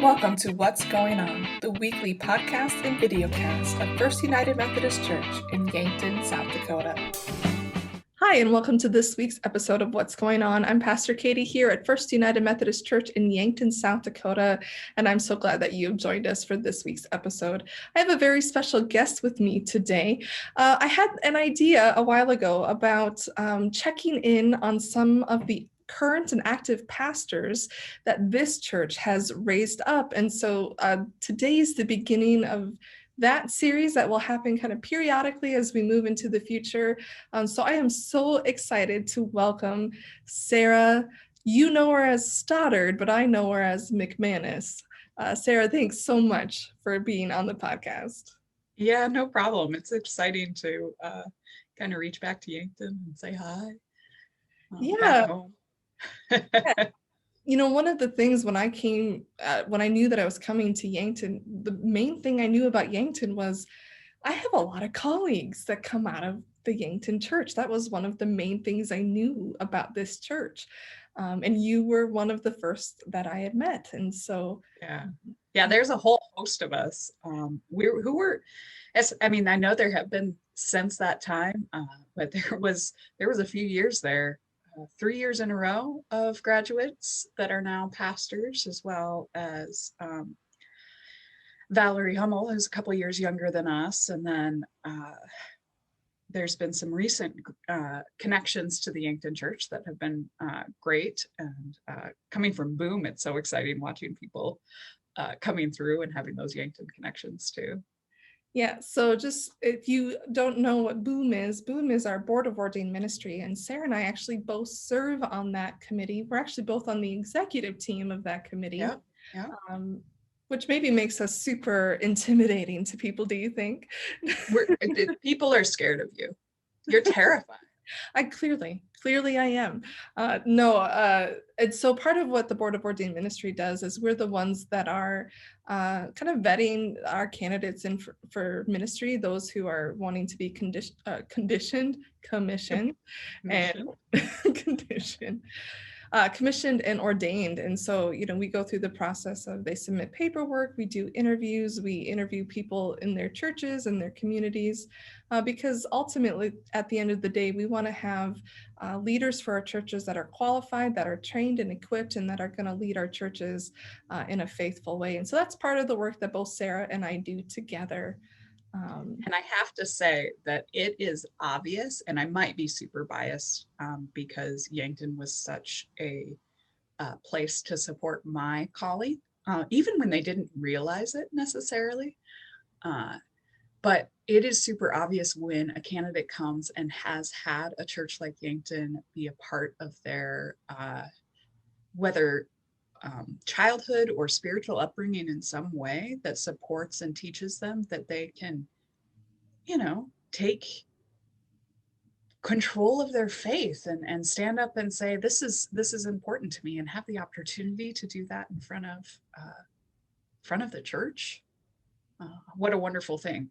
Welcome to What's Going On, the weekly podcast and videocast of First United Methodist Church in Yankton, South Dakota. Hi, and welcome to this week's episode of What's Going On. I'm Pastor Katie here at First United Methodist Church in Yankton, South Dakota, and I'm so glad that you've joined us for this week's episode. I have a very special guest with me today. I had an idea a while ago about checking in on some of the current and active pastors that this church has raised up. And so today is the beginning of that series that will happen kind of periodically as we move into the future. So I am so excited to welcome Sara. You know her as Stoddard, but I know her as McManus. Sara, thanks so much for being on the podcast. Yeah, no problem. It's exciting to kind of reach back to Yankton and say hi. Back home. Yeah. You know, one of the things when I knew that I was coming to Yankton, the main thing I knew about Yankton was I have a lot of colleagues that come out of the Yankton church. That was one of the main things I knew about this church. And you were one of the first that I had met. And so. Yeah, there's a whole host of us I know there have been since that time, but there was a few years there. 3 years in a row of graduates that are now pastors, as well as Valerie Hummel, who's a couple of years younger than us. And then there's been some recent connections to the Yankton Church that have been great. And coming from Boom, it's so exciting watching people coming through and having those Yankton connections too. Yeah, so just if you don't know what Boom is our Board of Ordained Ministry, and Sara and I actually both serve on that committee. We're actually both on the executive team of that committee, yeah. Which maybe makes us super intimidating to people, do you think? People are scared of you. You're terrified. Clearly I am. And so part of what the Board of Ordained Ministry does is we're the ones that are kind of vetting our candidates in for ministry, those who are wanting to be commissioned and ordained. And so, we go through the process of they submit paperwork, we do interviews, we interview people in their churches and their communities, because ultimately, at the end of the day, we want to have leaders for our churches that are qualified, that are trained and equipped, and that are going to lead our churches in a faithful way. And so that's part of the work that both Sara and I do together. And I have to say that it is obvious, and I might be super biased because Yankton was such a place to support my calling, even when they didn't realize it necessarily. But it is super obvious when a candidate comes and has had a church like Yankton be a part of their, whether childhood or spiritual upbringing in some way that supports and teaches them that they can, take control of their faith and stand up and say, this is important to me, and have the opportunity to do that in front of the church. What a wonderful thing.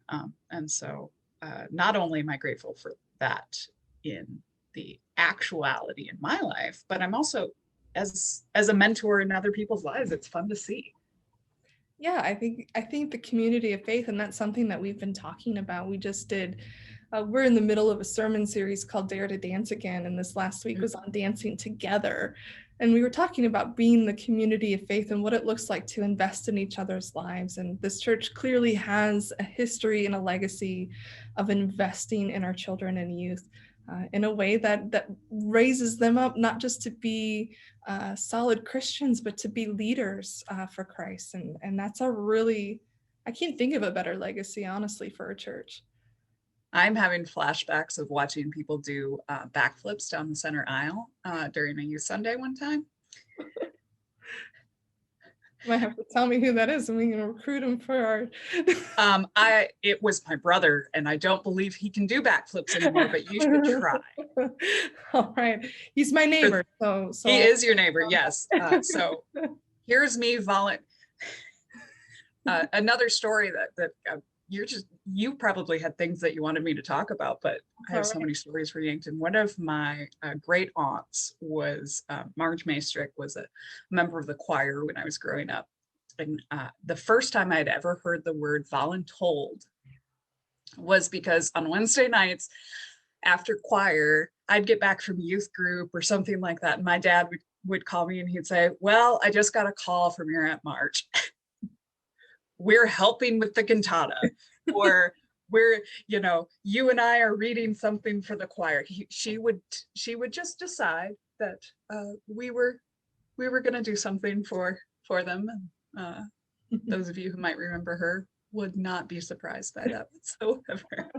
And so not only am I grateful for that in the actuality in my life, but I'm also as a mentor in other people's lives, it's fun to see. Yeah, I think the community of faith, and that's something that we've been talking about. We just did, we're in the middle of a sermon series called Dare to Dance Again, and this last week was on dancing together. And we were talking about being the community of faith and what it looks like to invest in each other's lives. And this church clearly has a history and a legacy of investing in our children and youth in a way that raises them up, not just to be solid Christians, but to be leaders for Christ. And that's I can't think of a better legacy, honestly, for a church. I'm having flashbacks of watching people do backflips down the center aisle during a youth Sunday one time. You might have to tell me who that is, and we can recruit him for our. It was my brother, and I don't believe he can do backflips anymore, but you should try. All right, he's my neighbor, so he is your neighbor, yes. So here's me another story that you probably had things that you wanted me to talk about, but I have so many stories for Yankton. One of my great aunts was Marge Maestrick, was a member of the choir when I was growing up. And the first time I'd ever heard the word voluntold was because on Wednesday nights after choir, I'd get back from youth group or something like that. And my dad would call me and he'd say, well, I just got a call from your Aunt March. We're helping with the cantata, or we're, you and I are reading something for the choir. She would just decide that we were going to do something for them. Those of you who might remember her would not be surprised by that whatsoever.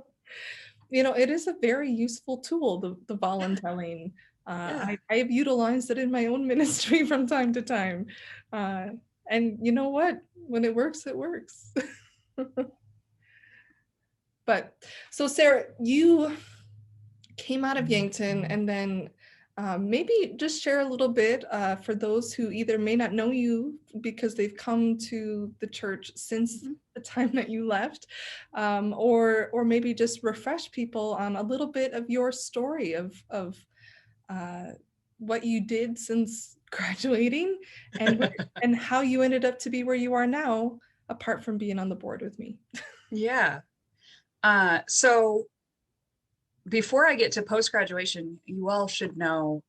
It is a very useful tool, the voluntelling. Yeah. I have utilized it in my own ministry from time to time. And you know what? When it works, it works. But so Sara, you came out of Yankton, and then maybe just share a little bit for those who either may not know you because they've come to the church since the time that you left, or maybe just refresh people on a little bit of your story of what you did since graduating and how you ended up to be where you are now, apart from being on the board with me. Yeah. So before I get to post-graduation, you all should know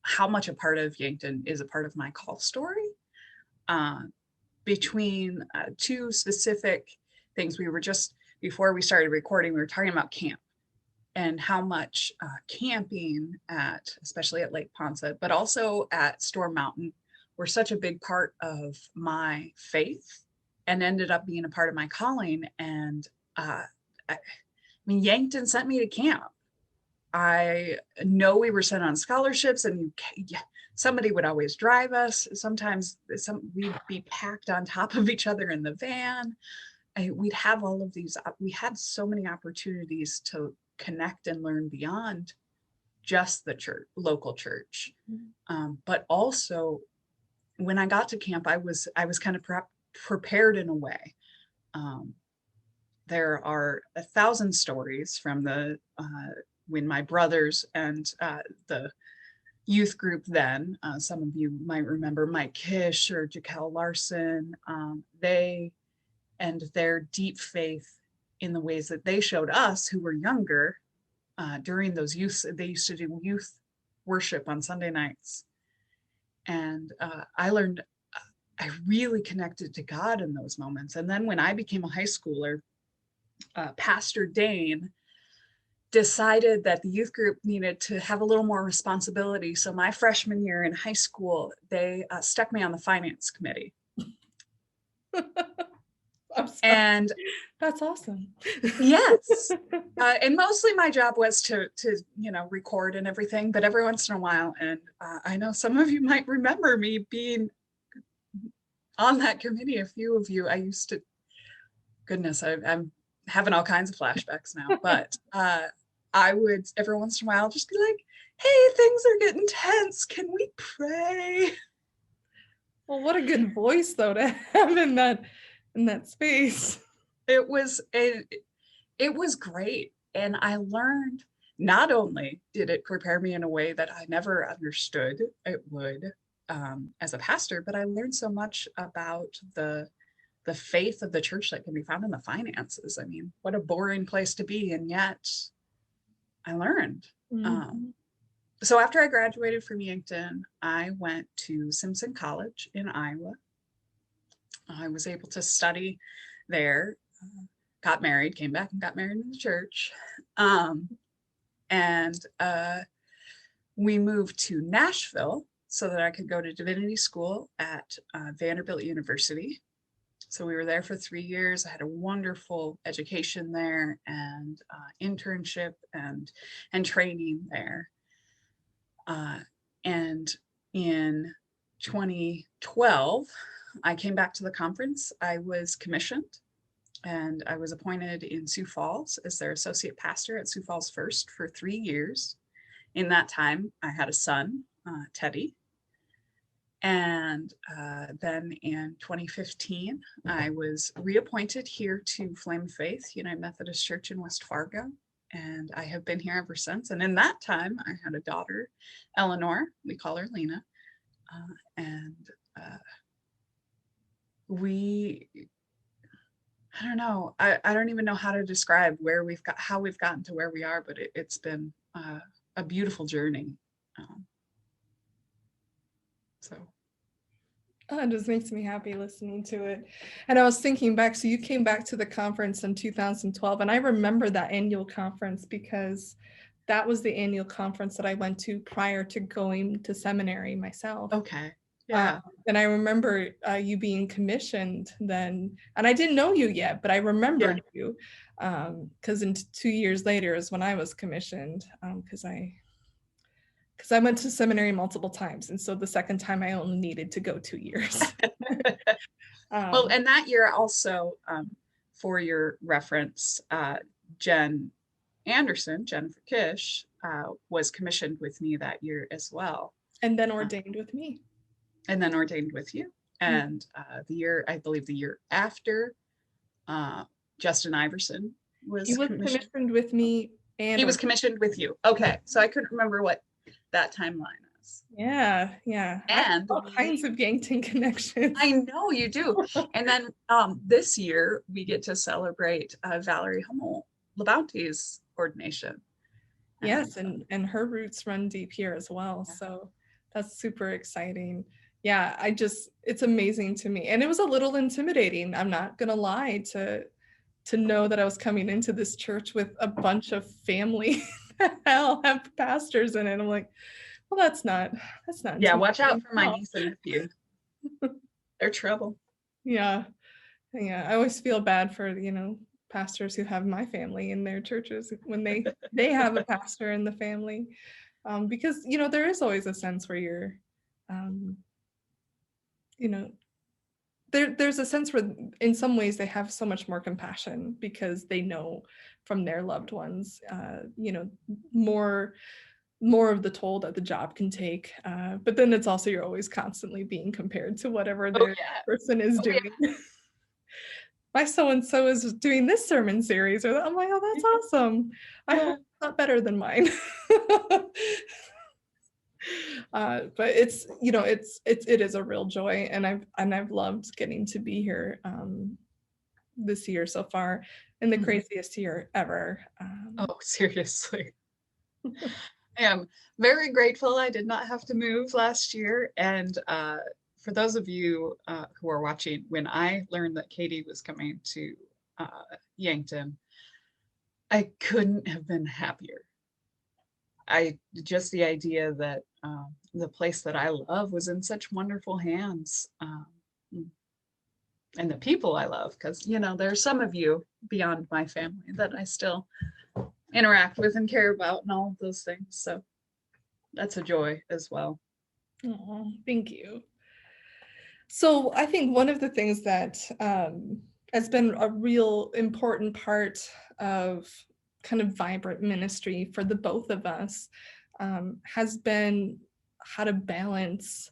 how much a part of Yankton is a part of my call story. Between two specific things, before we started recording, we were talking about camp and how much camping especially at Lake Ponce, but also at Storm Mountain, were such a big part of my faith and ended up being a part of my calling. And Yankton sent me to camp. I know we were sent on scholarships, and somebody would always drive us. Sometimes we'd be packed on top of each other in the van. We'd have all of these. We had so many opportunities to connect and learn beyond just the church, local church. But also, when I got to camp, I was kind of prepared in a way. There are 1,000 stories from when my brothers and the youth group then, some of you might remember Mike Kish or Jaquel Larson, they and their deep faith in the ways that they showed us who were younger during those they used to do youth worship on Sunday nights. And I learned, I really connected to God in those moments. And then when I became a high schooler, Pastor Dane decided that the youth group needed to have a little more responsibility. So my freshman year in high school, they stuck me on the finance committee. And that's awesome. Yes. And mostly my job was to record and everything, but every once in a while, and I know some of you might remember me being on that committee, a few of you, I used to, goodness, I'm having all kinds of flashbacks now, but I would every once in a while just be like, hey, things are getting tense. Can we pray? Well, what a good voice though to have in that space. It was great. And I learned, not only did it prepare me in a way that I never understood it would as a pastor, but I learned so much about the faith of the church that can be found in the finances. I mean, what a boring place to be. And yet I learned. So after I graduated from Yankton, I went to Simpson College in Iowa. I was able to study there, got married, came back and got married in the church. And we moved to Nashville so that I could go to divinity school at Vanderbilt University. So we were there for 3 years. I had a wonderful education there and internship and training there. And in 2012, I came back to the conference. I was commissioned and I was appointed in Sioux Falls as their associate pastor at Sioux Falls First for 3 years. In that time, I had a son, Teddy. And then in 2015, I was reappointed here to Flame of Faith, United Methodist Church in West Fargo. And I have been here ever since. And in that time, I had a daughter, Eleanor, we call her Lena. And we, I don't know, I don't even know how to describe how we've gotten to where we are, but it's been a beautiful journey. Um, so. Oh, it just makes me happy listening to it. And I was thinking back, so you came back to the conference in 2012, and I remember that annual conference because that was the annual conference that I went to prior to going to seminary myself. Okay. Yeah. And I remember you being commissioned then, and I didn't know you yet, but I remembered you because in 2 years later is when I was commissioned because I went to seminary multiple times. And so the second time I only needed to go 2 years. Well, and that year also, for your reference, Jennifer Kish, was commissioned with me that year as well. And then ordained with me. And then ordained with you. And I believe the year after, Justin Iverson was commissioned with me. And he was commissioned with you. Okay. So I couldn't remember what that timeline is. Yeah. And all kinds of Yankton connections. I know you do. And then this year we get to celebrate Valerie Hummel-Labounty's ordination. Yes, and her roots run deep here as well. Yeah. So that's super exciting. Yeah, it's amazing to me. And it was a little intimidating, I'm not gonna lie, to know that I was coming into this church with a bunch of family that all have pastors in it. I'm like, well, that's not. Yeah, watch out for my niece and nephew. They're trouble. Yeah. I always feel bad for, pastors who have my family in their churches when they have a pastor in the family, because, there is always a sense where you're, there's a sense where in some ways they have so much more compassion because they know from their loved ones, more of the toll that the job can take. But then it's also, you're always constantly being compared to whatever the person is doing. Yeah. My so-and-so is doing this sermon series, or I'm like, oh, that's awesome. I hope it's not better than mine. But it is a real joy, and I've loved getting to be here this year so far, and the craziest year ever. Oh, seriously. I am very grateful I did not have to move last year. And for those of you who are watching, when I learned that Katie was coming to Yankton, I couldn't have been happier. Just the idea that the place that I love was in such wonderful hands, and the people I love, because there's some of you beyond my family that I still interact with and care about and all of those things. So that's a joy as well. Oh, thank you. So I think one of the things that has been a real important part of kind of vibrant ministry for the both of us has been how to balance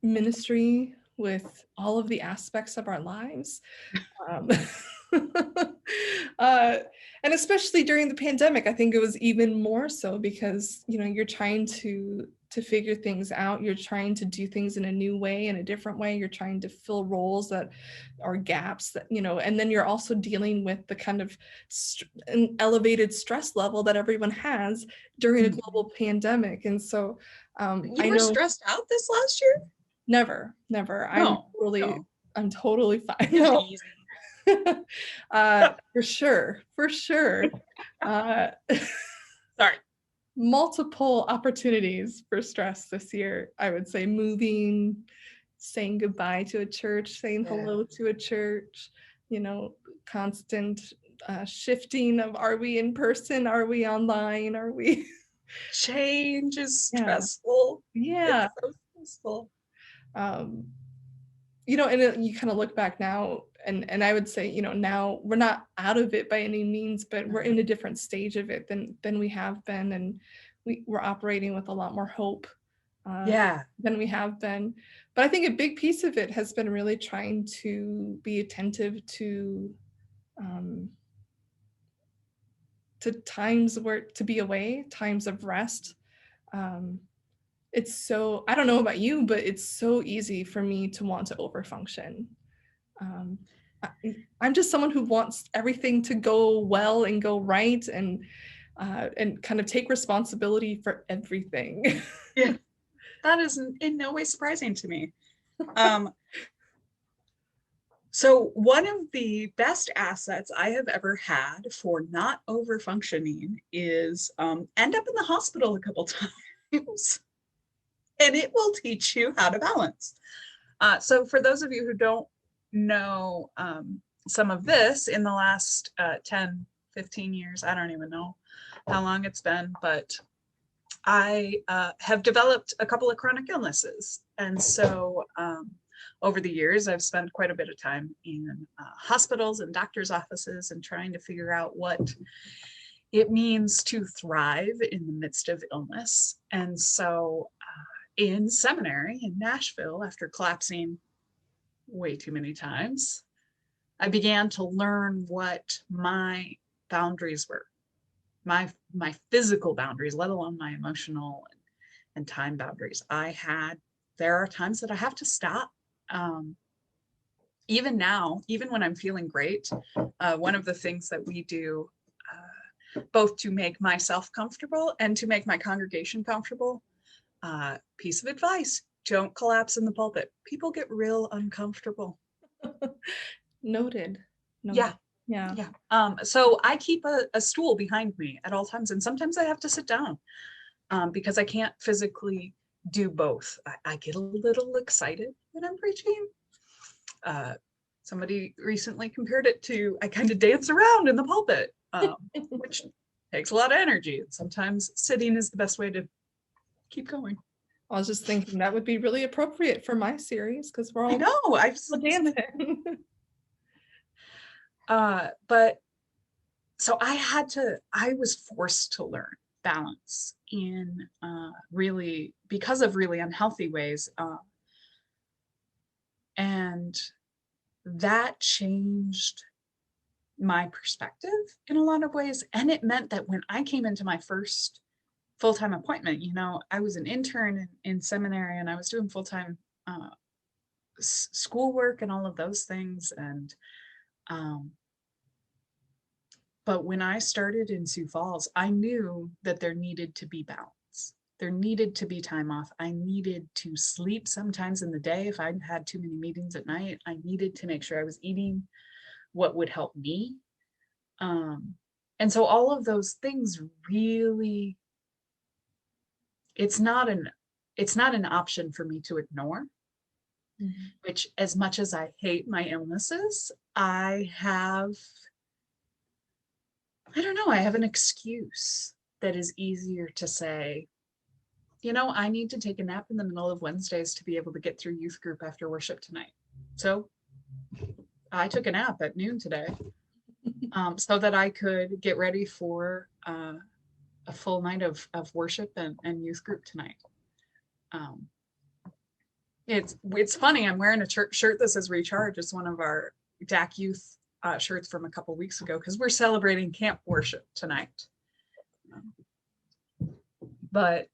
ministry with all of the aspects of our lives. And especially during the pandemic, I think it was even more so because, you're trying to figure things out. You're trying to do things in a new way, in a different way. You're trying to fill roles that are gaps that, and then you're also dealing with the kind of an elevated stress level that everyone has during a global pandemic. And so you were stressed out this last year? Never. No, I'm totally fine. No. For sure. Sorry. Multiple opportunities for stress this year. I would say moving, saying goodbye to a church, saying hello to a church, constant shifting of, are we in person? Are we online? Are we? Change is stressful. Yeah. It's so stressful. And you kind of look back now, and I would say, now we're not out of it by any means, but we're in a different stage of it than we have been, and we're operating with a lot more hope than we have been. But I think a big piece of it has been really trying to be attentive to times to be away, times of rest, It's so, I don't know about you, but it's so easy for me to want to overfunction. Um, I'm just someone who wants everything to go well and go right, and kind of take responsibility for everything. Yeah, that is in no way surprising to me. Um, so one of the best assets I have ever had for not over functioning is end up in the hospital a couple times, and it will teach you how to balance. So for those of you who don't know some of this, in the last 10, 15 years, I don't even know how long it's been, but I have developed a couple of chronic illnesses. And so over the years, I've spent quite a bit of time in hospitals and doctors' offices and trying to figure out what it means to thrive in the midst of illness. And so in seminary in Nashville, after collapsing way too many times, I began to learn what my boundaries were, my physical boundaries, let alone my emotional and time boundaries. There are times that I have to stop. Even now, even when I'm feeling great, one of the things that we do, both to make myself comfortable and to make my congregation comfortable, piece of advice: don't collapse in the pulpit. People get real uncomfortable. Noted. Yeah. Yeah. Yeah. So I keep a stool behind me at all times, and sometimes I have to sit down because I can't physically do both. I get a little excited when I'm preaching. Somebody recently compared it to I kind of dance around in the pulpit, which takes a lot of energy. And sometimes sitting is the best way to keep going. I was just thinking that would be really appropriate for my series because we're all I know. dancing. But so I was forced to learn balance in really, because of really unhealthy ways. And that changed my perspective in a lot of ways. And it meant that when I came into my first full-time appointment, I was an intern in seminary, and I was doing full-time schoolwork and all of those things. And but when I started in Sioux Falls, I knew that there needed to be balance. There needed to be time off. I needed to sleep sometimes in the day if I had too many meetings at night. I needed to make sure I was eating what would help me. And so all of those things really, it's not an option for me to ignore. Mm-hmm. Which, as much as I hate my illnesses, I don't know, I have an excuse that is easier to say, I need to take a nap in the middle of Wednesdays to be able to get through youth group after worship tonight. So I took a nap at noon today so that I could get ready for a full night of worship and youth group tonight. It's funny, I'm wearing a shirt that says Recharge. It's one of our DAC youth shirts from a couple weeks ago because we're celebrating camp worship tonight. But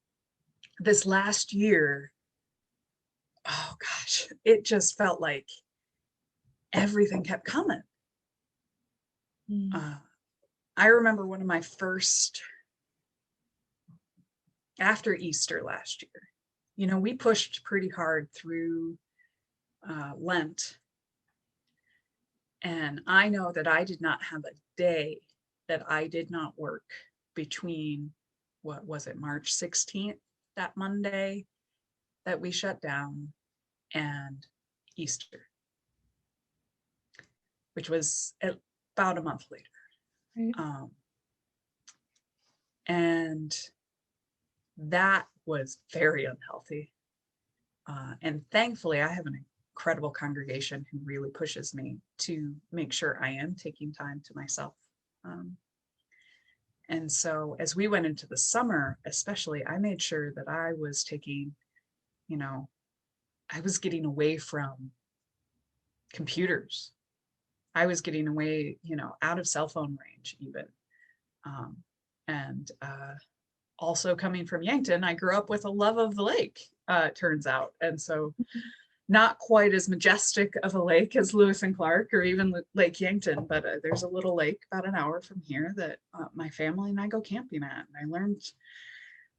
this last year, oh gosh, it just felt like everything kept coming. I remember one of my first, after Easter last year, we pushed pretty hard through Lent. And I know that I did not have a day that I did not work between, what was it, March 16th, that Monday that we shut down, and Easter, which was about a month later. Right. And that was very unhealthy. And thankfully, I have an incredible congregation who really pushes me to make sure I am taking time to myself. And so as we went into the summer, especially, I made sure that I was taking, I was getting away from computers. I was getting away, out of cell phone range even. also coming from Yankton, I grew up with a love of the lake, turns out. And so not quite as majestic of a lake as Lewis and Clark or even Lake Yankton, but there's a little lake about an hour from here that my family and I go camping at. And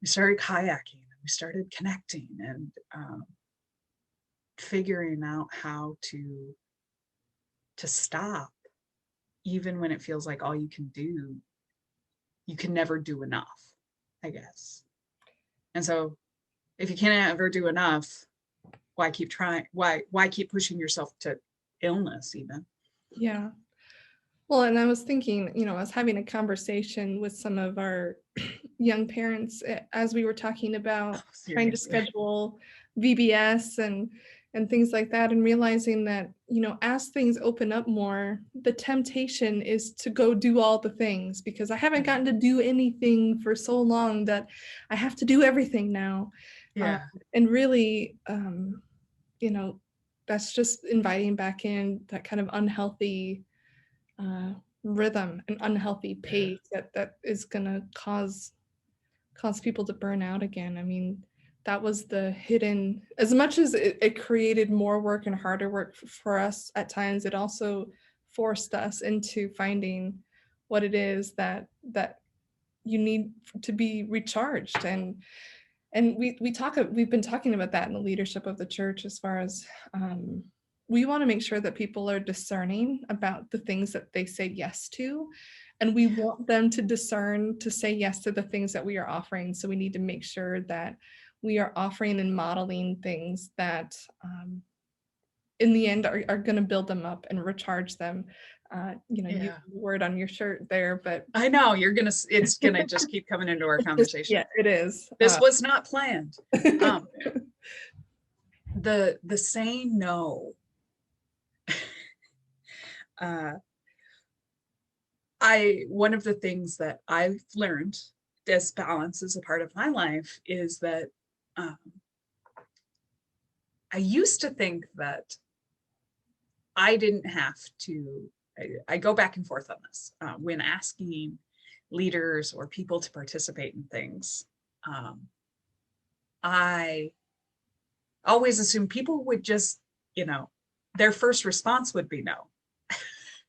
we started kayaking, and we started connecting and figuring out how to stop, even when it feels like all you can do, you can never do enough, I guess. And so if you can't ever do enough, why keep trying? Why keep pushing yourself to illness even? Yeah. Well, and I was thinking, I was having a conversation with some of our young parents as we were talking about trying to schedule VBS and things like that, and realizing that, as things open up more, the temptation is to go do all the things, because I haven't gotten to do anything for so long that I have to do everything now. Yeah. And really, that's just inviting back in that kind of unhealthy rhythm and unhealthy pace that is going to cause people to burn out again. I mean, that was the hidden, as much as it created more work and harder work for us at times, it also forced us into finding what it is that you need to be recharged. And we've been talking about that in the leadership of the church, as far as we want to make sure that people are discerning about the things that they say yes to. And we want them to discern to say yes to the things that we are offering. So we need to make sure that we are offering and modeling things that in the end are going to build them up and recharge them. You use the word on your shirt there, but I know it's gonna just keep coming into our conversation. Yeah, it is. This was not planned. The saying no. One of the things that I've learned as balance is a part of my life is that I used to think that I didn't have to. I go back and forth on this when asking leaders or people to participate in things. I always assumed people would just, their first response would be no.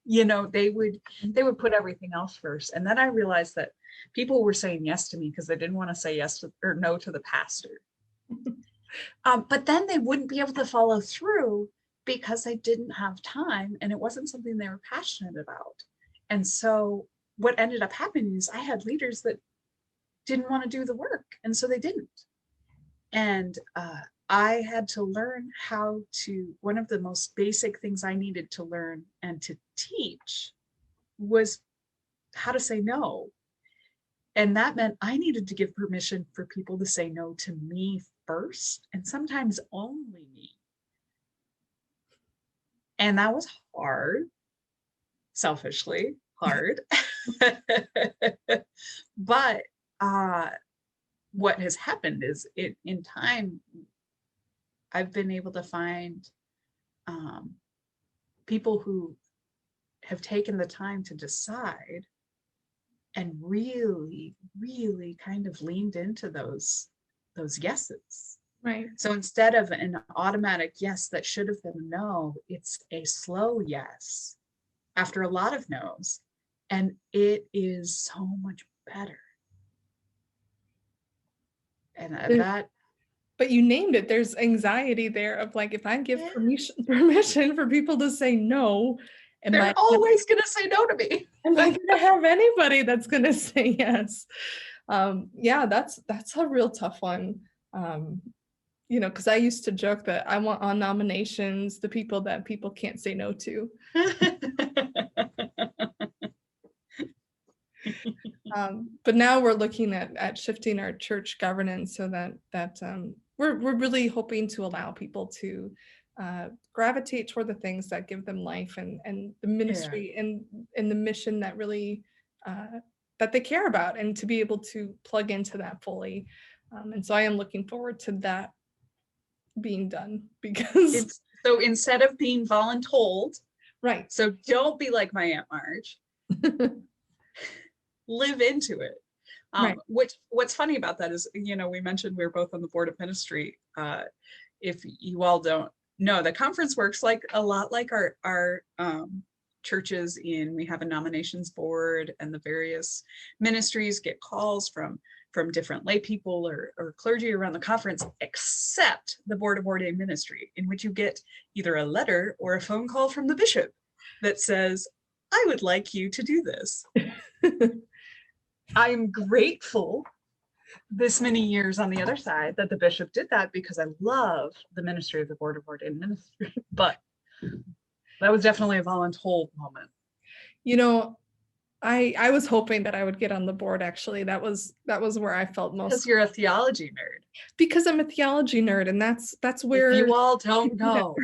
They would put everything else first. And then I realized that people were saying yes to me because they didn't want to say yes to, or no to the pastor. But then they wouldn't be able to follow through because they didn't have time and it wasn't something they were passionate about. And so what ended up happening is I had leaders that didn't want to do the work, and so they didn't. And I had to learn one of the most basic things I needed to learn and to teach was how to say no. And that meant I needed to give permission for people to say no to me first, and sometimes only me. And that was hard, selfishly hard. But what has happened is in time, I've been able to find people who have taken the time to decide and really, really kind of leaned into those yeses. Right. So instead of an automatic yes that should have been a no, it's a slow yes after a lot of no's. And it is so much better. And that. But you named it. There's anxiety there of like, if I give permission for people to say no, they're always going to say no to me. Am I going to have anybody that's going to say yes? That's a real tough one. Because I used to joke that I want on nominations the people that people can't say no to. But now we're looking at shifting our church governance so that we're really hoping to allow people to gravitate toward the things that give them life and the ministry and the mission that really that they care about, and to be able to plug into that fully. And so I am looking forward to that being done, because so instead of being voluntold, right? So don't be like my Aunt Marge. Live into it. Right. What's funny about that is, we mentioned we were both on the board of ministry. If you all don't know, the conference works like a lot like our churches. We have a nominations board, and the various ministries get calls from different lay people or clergy around the conference, except the board of ordained ministry, in which you get either a letter or a phone call from the bishop that says, I would like you to do this. I'm grateful this many years on the other side that the bishop did that, because I love the ministry of the board of ordained ministry. But that was definitely a voluntold moment. I was hoping that I would get on the board. Actually, that was where I felt most. Because you're a theology nerd. Because I'm a theology nerd, and that's where if you all don't know.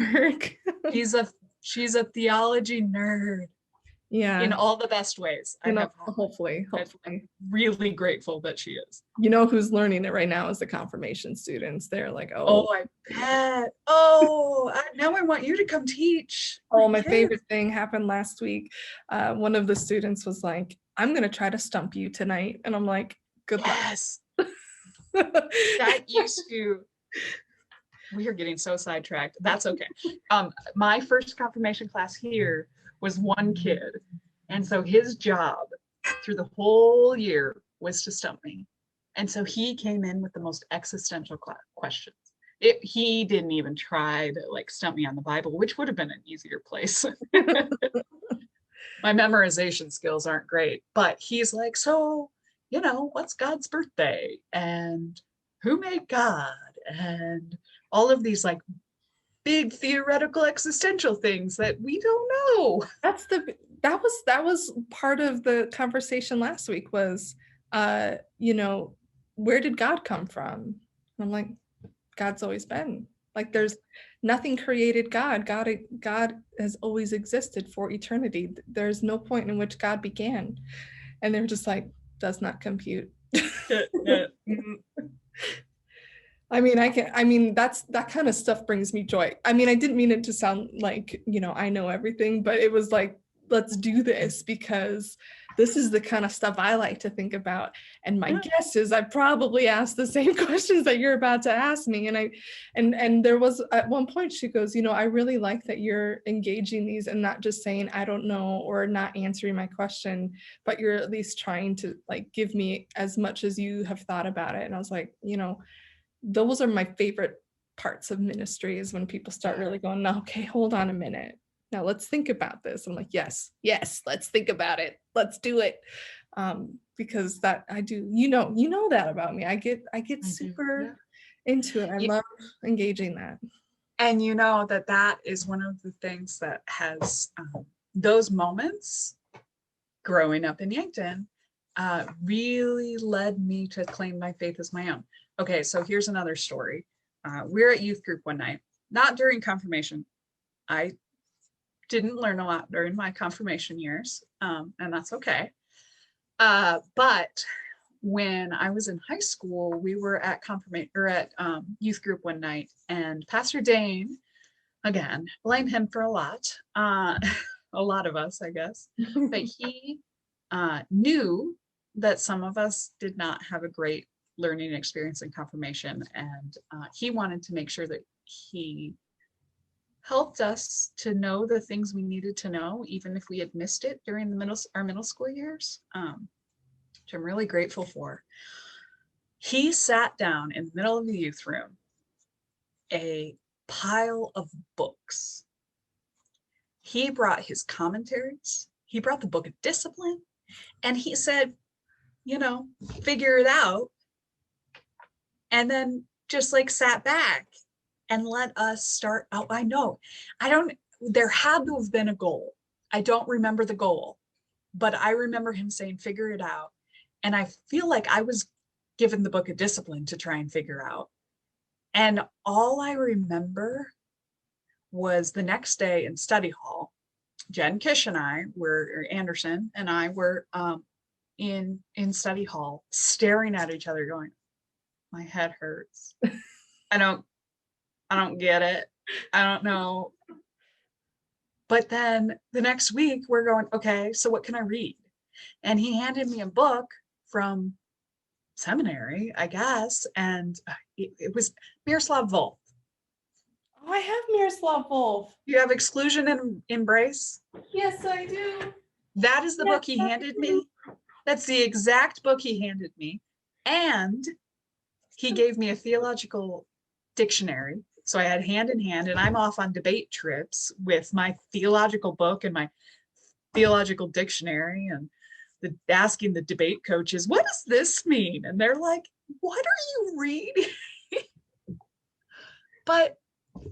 she's a theology nerd. Yeah. In all the best ways. Hopefully. I'm really grateful that she is. Who's learning it right now is the confirmation students. They're like, oh, I bet. Now I want you to come teach. My favorite thing happened last week. One of the students was like, I'm going to try to stump you tonight. And I'm like, good luck. Yes. That used to... We are getting so sidetracked. That's okay. My first confirmation class here was one kid, and so his job through the whole year was to stump me. And so he came in with the most existential questions. He didn't even try to stump me on the Bible, which would have been an easier place. My memorization skills aren't great, but he's like, so what's God's birthday, and who made God, and all of these big theoretical existential things that we don't know. That was part of the conversation last week was, where did God come from? And I'm like, God's always been. There's nothing created God. God has always existed for eternity. There's no point in which God began. And they were just like, does not compute. That kind of stuff brings me joy. I didn't mean it to sound like, I know everything, but it was like, let's do this, because this is the kind of stuff I like to think about. And my guess is I probably asked the same questions that you're about to ask me. And there was at one point she goes, I really like that you're engaging these and not just saying, I don't know, or not answering my question, but you're at least trying to give me as much as you have thought about it. And I was like, those are my favorite parts of ministry, is when people start really going, no, okay, hold on a minute. Now let's think about this. I'm like, yes, let's think about it. Let's do it. Because that I do, that about me. I get super into it. I love engaging that. And that is one of the things that has those moments growing up in Yankton really led me to claim my faith as my own. Okay, so here's another story. We're at youth group one night, not during confirmation. I didn't learn a lot during my confirmation years, and that's okay. But when I was in high school, we were at youth group one night, and Pastor Dane, again, blame him for a lot of us, I guess, but he knew that some of us did not have a great learning experience in confirmation, and he wanted to make sure that he helped us to know the things we needed to know, even if we had missed it during our middle school years, which I'm really grateful for. He sat down in the middle of the youth room, a pile of books. He brought his commentaries, he brought the book of discipline, and he said, figure it out. And then just sat back and let us start out. There had to have been a goal. I don't remember the goal, but I remember him saying, figure it out. And I feel like I was given the book of discipline to try and figure out. And all I remember was the next day in study hall, Jen Kish and I were, Anderson and I were in study hall staring at each other going, my head hurts. I don't get it. I don't know. But then the next week we're going, okay, so what can I read? And he handed me a book from seminary, I guess. And it was Miroslav Volf. Oh, I have Miroslav Volf. You have Exclusion and Embrace? Yes, I do. That is the Yes, book he I handed do. me. That's the exact book he handed me. And he gave me a theological dictionary. So I had hand in hand, and I'm off on debate trips with my theological book and my theological dictionary, and asking the debate coaches, what does this mean? And they're like, what are you reading? But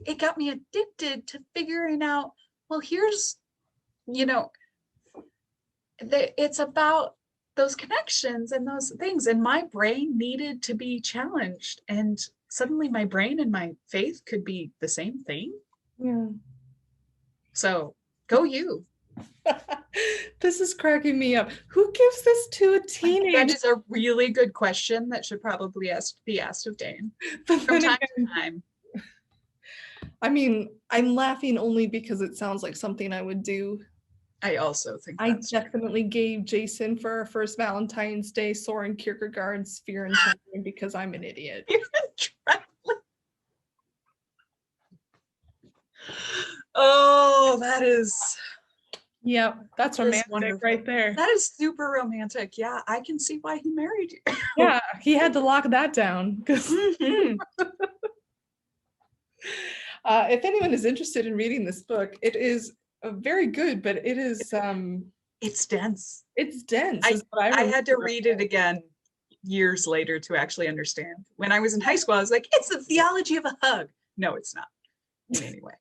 it got me addicted to figuring out, well, here's, it's about those connections and those things. And my brain needed to be challenged. And suddenly my brain and my faith could be the same thing. Yeah. So go you. This is cracking me up. Who gives this to a teenager? That is a really good question that should probably be asked of Dane from time to time. I mean, I'm laughing only because it sounds like something I would do. I also think I that's definitely gave Jason for our first Valentine's Day Soren Kierkegaard's Fear and Trembling because I'm an idiot. Oh, that is. Yeah, that's romantic right there. That is super romantic. Yeah, I can see why he married you. Yeah, he had to lock that down. Mm-hmm. If anyone is interested in reading this book, it is very good, but it is it's dense. It's dense. I had to read it again years later to actually understand. When I was in high school, I was like, it's the theology of a hug. No, it's not in any way.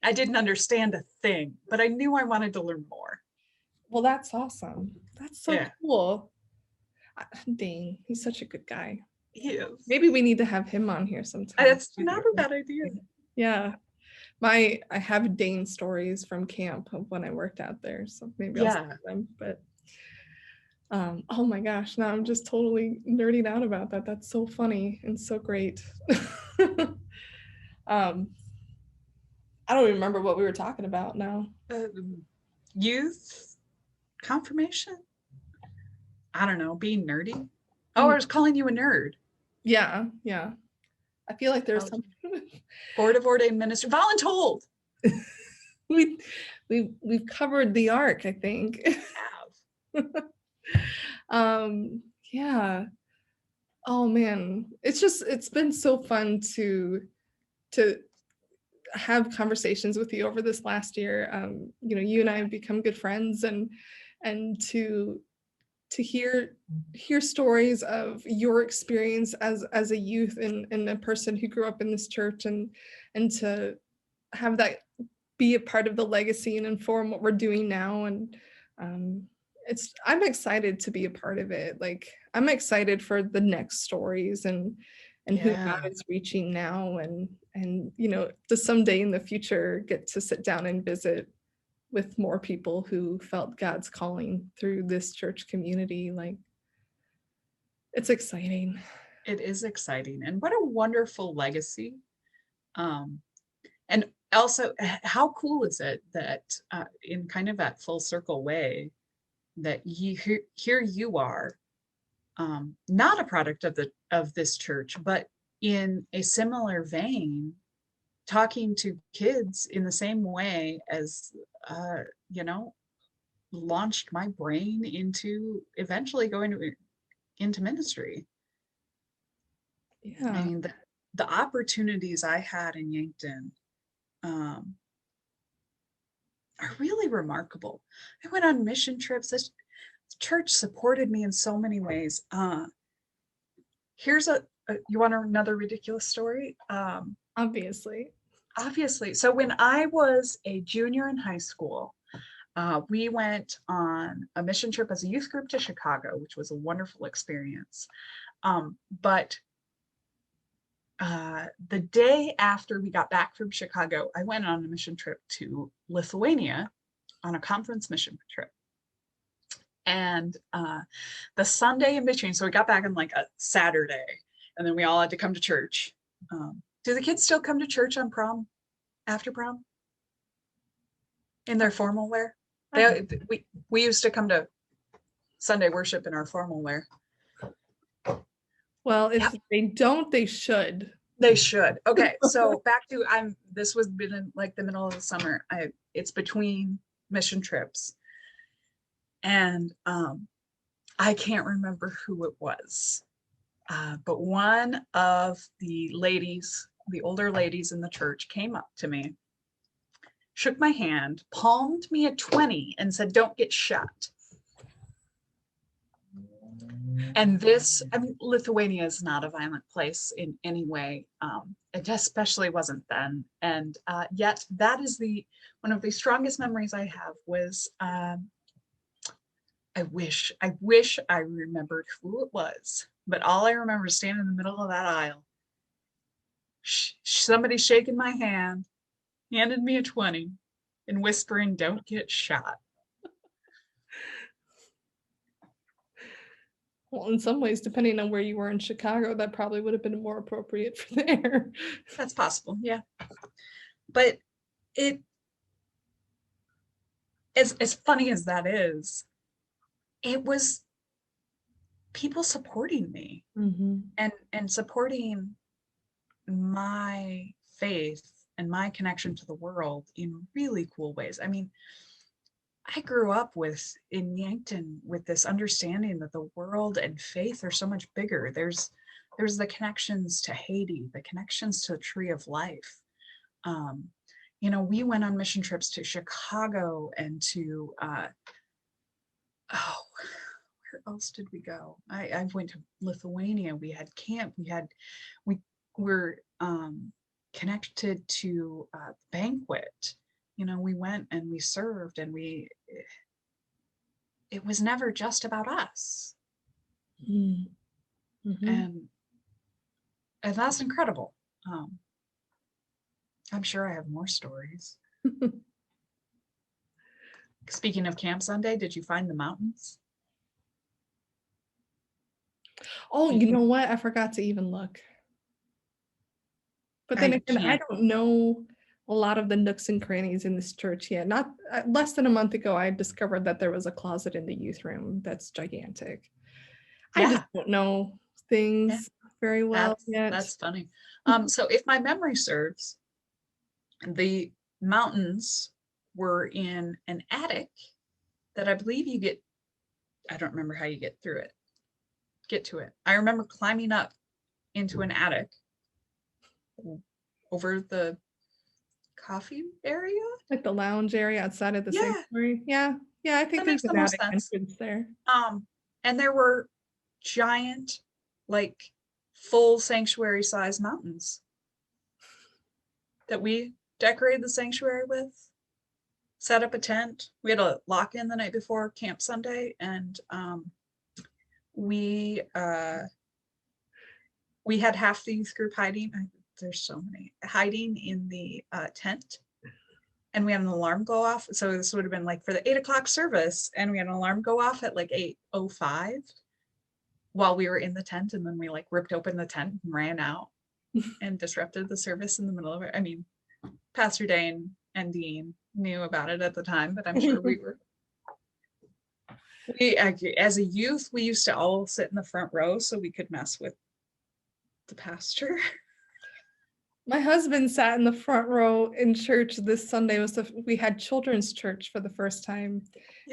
I didn't understand a thing, but I knew I wanted to learn more. Well, that's awesome. That's so cool. Dang, he's such a good guy. He is. Maybe we need to have him on here sometime. That's not a bad idea. Yeah. I have Dane stories from camp of when I worked out there, so maybe I'll send them. But oh my gosh, now I'm just totally nerding out about that. That's so funny and so great. I don't even remember what we were talking about now. Youth confirmation. I don't know, being nerdy. Oh, I was calling you a nerd. Yeah. I feel like there's something. Board of Ordained Minister, voluntold. We've covered the arc, I think. We have. Yeah. Oh man, it's been so fun to have conversations with you over this last year. You and I have become good friends, and to hear stories of your experience as a youth and a person who grew up in this church, and to have that be a part of the legacy and inform what we're doing now. And I'm excited to be a part of it. Like, I'm excited for the next stories and who God is reaching now, and to someday in the future get to sit down and visit with more people who felt God's calling through this church community. Like, it's exciting. It is exciting, and what a wonderful legacy. And also, how cool is it that in kind of that full circle way that here you are, not a product of this church, but in a similar vein, talking to kids in the same way as launched my brain into eventually going into ministry. Yeah. I mean, the opportunities I had in Yankton are really remarkable. I went on mission trips. This church supported me in so many ways. Here's you want another ridiculous story? Obviously. So when I was a junior in high school, we went on a mission trip as a youth group to Chicago, which was a wonderful experience. But the day after we got back from Chicago, I went on a mission trip to Lithuania on a conference mission trip. And the Sunday in between, so we got back on like a Saturday, and then we all had to come to church. Do the kids still come to church on prom, after prom? In their formal wear? We used to come to Sunday worship in our formal wear. Well, if Yep, they don't, they should. they should. Okay, so back to this was been in like the middle of the summer. It's between mission trips, and I can't remember who it was, but one of the ladies, the older ladies in the church, came up to me, shook my hand, palmed me a 20, and said, "Don't get shot." And this, I mean, Lithuania is not a violent place in any way. It especially wasn't then. And yet that is one of the strongest memories I have was, I wish I remembered who it was, but all I remember is standing in the middle of that aisle, somebody shaking my hand, handed me a 20 and whispering, "Don't get shot." Well, in some ways, depending on where you were in Chicago, that probably would have been more appropriate for there. That's possible. Yeah. But it, as funny as that is, it was people supporting me Mm-hmm. and supporting my faith and my connection to the world in really cool ways. I mean, I grew up in Yankton with this understanding that the world and faith are so much bigger. There's the connections to Haiti, the connections to the Tree of Life. Um, we went on mission trips to Chicago and to oh, where else did we go? I went to Lithuania. We had camp. We were connected to banquet. We went and we served, and it was never just about us. Mm-hmm. And that's incredible. I'm sure I have more stories. Speaking of Camp Sunday, did you find the mountains? Oh, you know what? I forgot to even look. But then I again, I can't. don't know a lot of the nooks and crannies in this church yet. Not less than a month ago, I discovered that there was a closet in the youth room that's gigantic. I just Yeah, don't know yeah, things very well yet. that's funny. So if my memory serves, the mountains were in an attic that I believe I don't remember how you get to it. I remember climbing up into an attic over the coffee area. Like the lounge area outside of the Yeah, sanctuary. Yeah. Yeah, I think that there's makes the an most attic sense. entrance there. And there were giant, like full sanctuary size mountains that we decorated the sanctuary with, set up a tent. We had a lock in the night before Camp Sunday, and we had half the youth group hiding. There's so many hiding in the tent, and we had an alarm go off. So this would have been like for the 8 o'clock service, and we had an alarm go off at like 8:05 while we were in the tent, and then we like ripped open the tent and ran out and disrupted the service in the middle of it. I mean, Pastor Dane and Dean knew about it at the time, but I'm sure as a youth, we used to all sit in the front row so we could mess with the pastor. My husband sat in the front row in church this Sunday. We had children's church for the first time.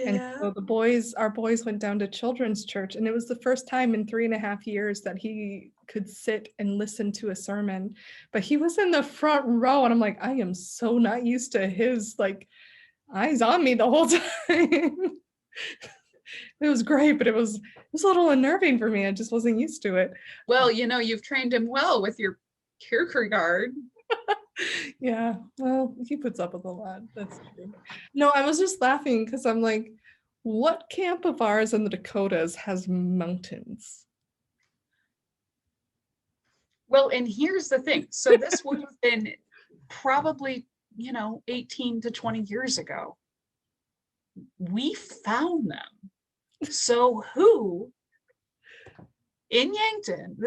And so our boys went down to children's church, and it was the first time in 3.5 years that he could sit and listen to a sermon. But he was in the front row, and I'm like, I am so not used to his like eyes on me the whole time. It was great, but it was a little unnerving for me. I just wasn't used to it. Well, you've trained him well with your Kierkegaard. Yeah, well, he puts up with a lot. That's true. No, I was just laughing because I'm like, what camp of ours in the Dakotas has mountains? Well, and here's the thing. So this would have been probably, 18 to 20 years ago. We found them. So who in Yankton,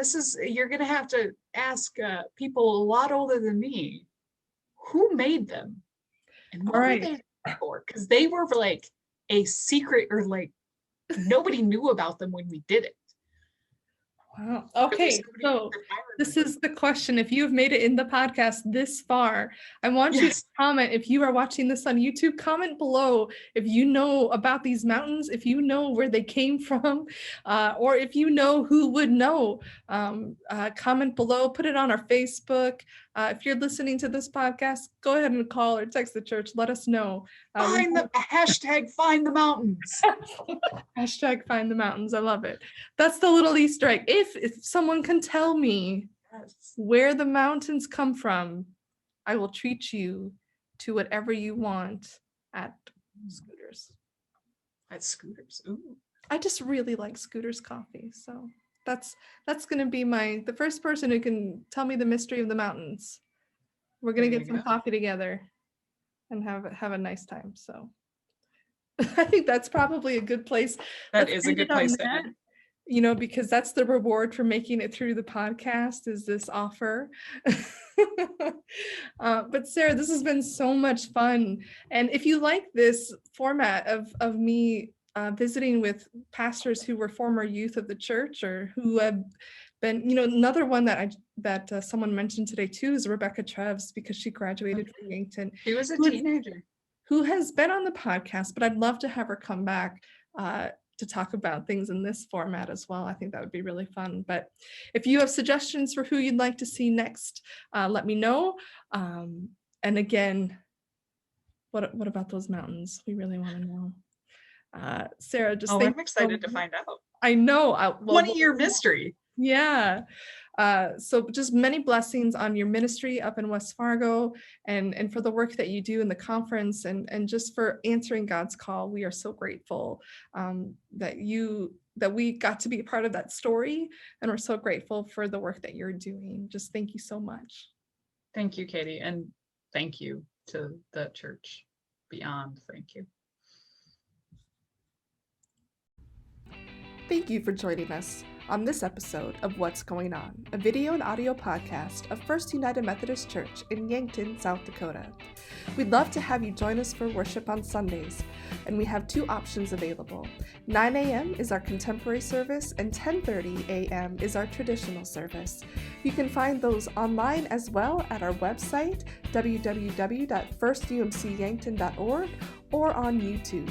you're going to have to ask people a lot older than me, who made them and what were they for? Because they were like a secret, or like nobody knew about them when we did it. Wow. At Okay, least nobody so that I this remember. is the question. If you have made it in the podcast this far, I want you to Yes. comment. If you are watching this on YouTube, comment below if you know about these mountains, if you know where they came from, or if you know who would know. Comment below, put it on our Facebook. If you're listening to this podcast, go ahead and call or text the church. Let us know. Find the hashtag find the mountains. Hashtag find the mountains. I love it. That's the little Easter egg. If someone can tell me Yes. where the mountains come from, I will treat you to whatever you want at Scooters. At Scooters. Ooh. I just really like Scooters coffee. So that's gonna be the first person who can tell me the mystery of the mountains. We're gonna There get you some go. coffee together and have a nice time. So I think that's probably a good place. That Let's is a end good it on place to that. end. Because that's the reward for making it through the podcast is this offer. But Sarah, this has been so much fun. And if you like this format of me visiting with pastors who were former youth of the church or who have been, another one that someone mentioned today too is Rebecca Treves, because she graduated from Yankton. He was a Who is- teenager. who has been on the podcast, but I'd love to have her come back to talk about things in this format as well. I think that would be really fun. But if you have suggestions for who you'd like to see next, let me know. And again, what about those mountains? We really want to know. Sarah, just Oh, thank I'm excited to find out. I know. 20-year mystery. Yeah. So just many blessings on your ministry up in West Fargo and for the work that you do in the conference and just for answering God's call. We are so grateful that we got to be a part of that story, and we're so grateful for the work that you're doing. Just thank you so much. Thank you, Katie. And thank you to the church beyond. Thank you. Thank you for joining us on this episode of What's Going On, a video and audio podcast of First United Methodist Church in Yankton, South Dakota. We'd love to have you join us for worship on Sundays, and we have two options available. 9 a.m. is our contemporary service, and 10:30 a.m. is our traditional service. You can find those online as well at our website, www.firstumcyankton.org, or on YouTube.